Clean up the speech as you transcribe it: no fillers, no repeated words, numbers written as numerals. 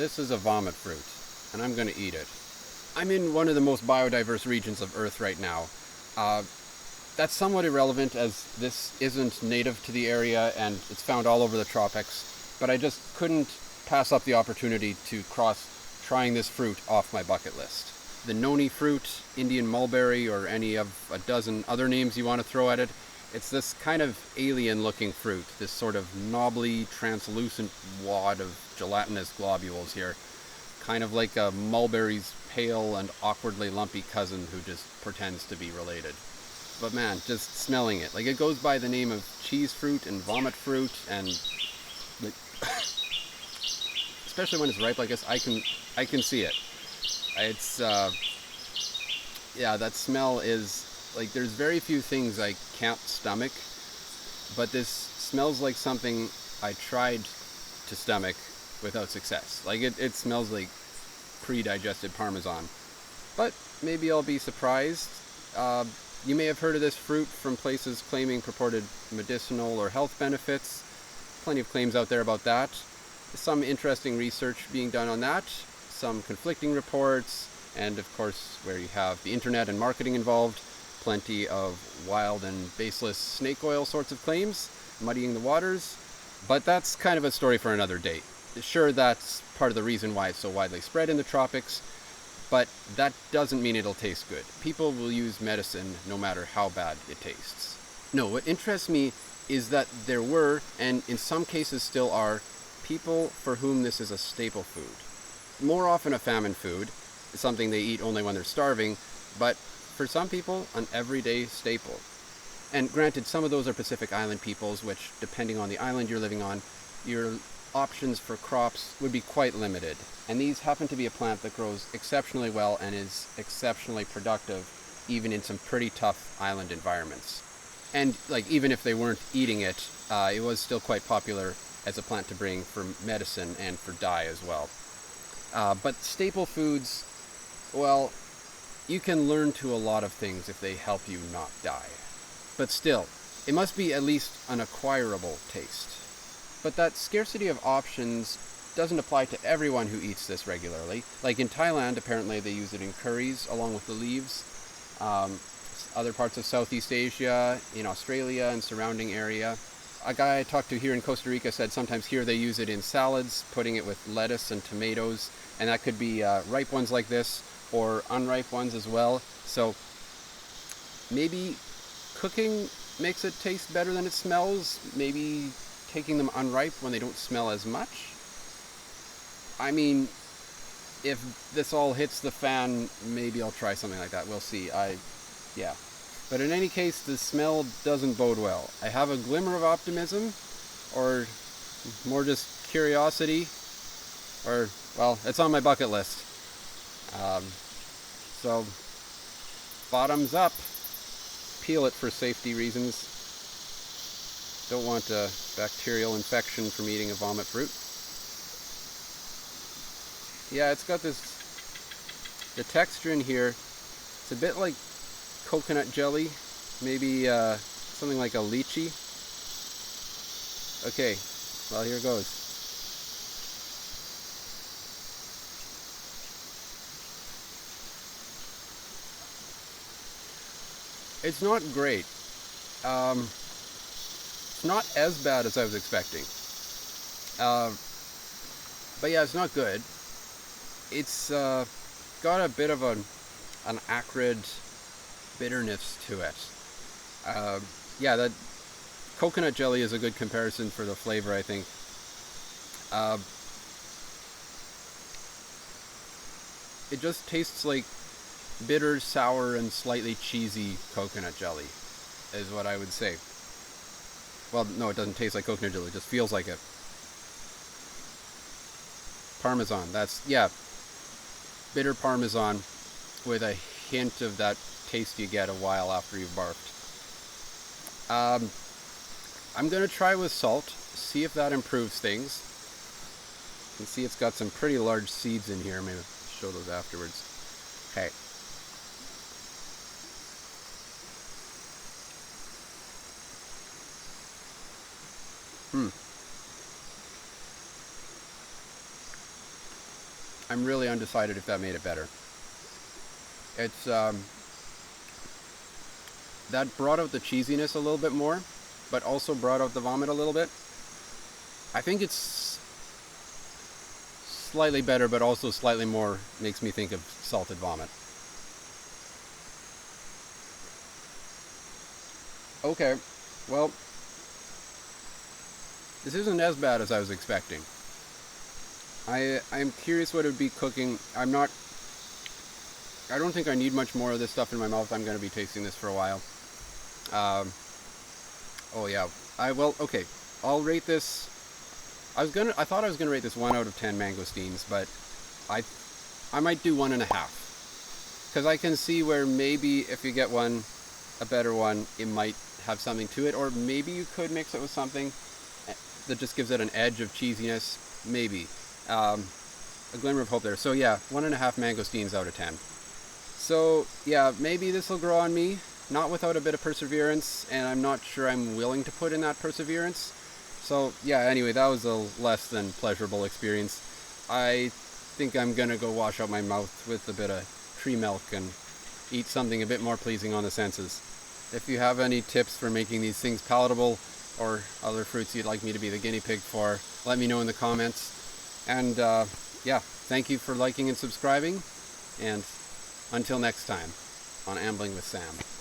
This is a vomit fruit, and I'm going to eat it. I'm in one of the most biodiverse regions of Earth right now. Uh, that's somewhat irrelevant as this isn't native to the area and it's found all over the tropics, but I just couldn't pass up the opportunity to cross trying this fruit off my bucket list. The noni fruit, Indian mulberry, or any of a dozen other names you want to throw at it, it's this kind of alien-looking fruit, this sort of knobbly, translucent wad of gelatinous globules here, kind of like a mulberry's pale and awkwardly lumpy cousin who just pretends to be related. But man, just smelling it, like it goes by the name of cheese fruit and vomit fruit, and like, especially when it's ripe, I guess I can see it. It's yeah, that smell is like, there's very few things I can't stomach, but this smells like something I tried to stomach without success. Like it smells like pre-digested Parmesan. But maybe I'll be surprised. You may have heard of this fruit from places claiming purported medicinal or health benefits. Plenty of claims out there about that. Some interesting research being done on that. Some conflicting reports. And of course, where you have the internet and marketing involved, plenty of wild and baseless snake oil sorts of claims, muddying the waters. But that's kind of a story for another day. Sure, that's part of the reason why it's so widely spread in the tropics, but that doesn't mean it'll taste good. People will use medicine no matter how bad it tastes. No, what interests me is that there were, and in some cases still are, people for whom this is a staple food. More often a famine food, something they eat only when they're starving, but for some people, an everyday staple. And granted, some of those are Pacific Island peoples, which, depending on the island you're living on, your options for crops would be quite limited. And these happen to be a plant that grows exceptionally well and is exceptionally productive, even in some pretty tough island environments. And like, even if they weren't eating it, it was still quite popular as a plant to bring for medicine and for dye as well. But staple foods, well, you can learn to a lot of things if they help you not die. But still, it must be at least an acquirable taste. But that scarcity of options doesn't apply to everyone who eats this regularly. Like in Thailand, apparently they use it in curries along with the leaves. Other parts of Southeast Asia, in Australia and surrounding area. A guy I talked to here in Costa Rica said sometimes here they use it in salads, putting it with lettuce and tomatoes, and that could be ripe ones like this or unripe ones as well. So maybe cooking makes it taste better than it smells. Maybe taking them unripe when they don't smell as much. I mean, if this all hits the fan, maybe I'll try something like that. We'll see. Yeah. But in any case, the smell doesn't bode well. I have a glimmer of optimism, or more just curiosity, or, well, it's on my bucket list. So, bottoms up. Peel it for safety reasons. Don't want a bacterial infection from eating a vomit fruit. Yeah, it's got the texture in here, it's a bit like coconut jelly, maybe something like a lychee. Okay, well, here goes. It's not great. It's not as bad as I was expecting. But yeah, it's not good. It's got a bit of an acrid bitterness to it. Yeah, that coconut jelly is a good comparison for the flavor, I think. It just tastes like bitter, sour, and slightly cheesy coconut jelly, is what I would say. Well, no, it doesn't taste like coconut jelly, it just feels like it. Parmesan, yeah, bitter Parmesan with a hint of that taste you get a while after you've barfed. I'm going to try with salt, see if that improves things. You can see it's got some pretty large seeds in here. Maybe I'll show those afterwards. Okay. I'm really undecided if that made it better. It's that brought out the cheesiness a little bit more, but also brought out the vomit a little bit. I think it's slightly better, but also slightly more makes me think of salted vomit. Okay, well, this isn't as bad as I was expecting. I'm curious what it would be cooking. I don't think I need much more of this stuff in my mouth. I'm going to be tasting this for a while. Oh yeah. Okay. I'll rate this. I thought I was gonna rate this 1 out of 10 mangosteens, but I might do 1.5, because I can see where maybe if you get a better one, it might have something to it, or maybe you could mix it with something that just gives it an edge of cheesiness. Maybe a glimmer of hope there. So yeah, 1.5 mangosteens out of 10. So yeah, maybe this will grow on me, not without a bit of perseverance, and I'm not sure I'm willing to put in that perseverance. So yeah, anyway, that was a less than pleasurable experience. I think I'm gonna go wash out my mouth with a bit of tree milk and eat something a bit more pleasing on the senses. If you have any tips for making these things palatable, or other fruits you'd like me to be the guinea pig for, let me know in the comments. And yeah, thank you for liking and subscribing, and until next time on Ambling with Sam.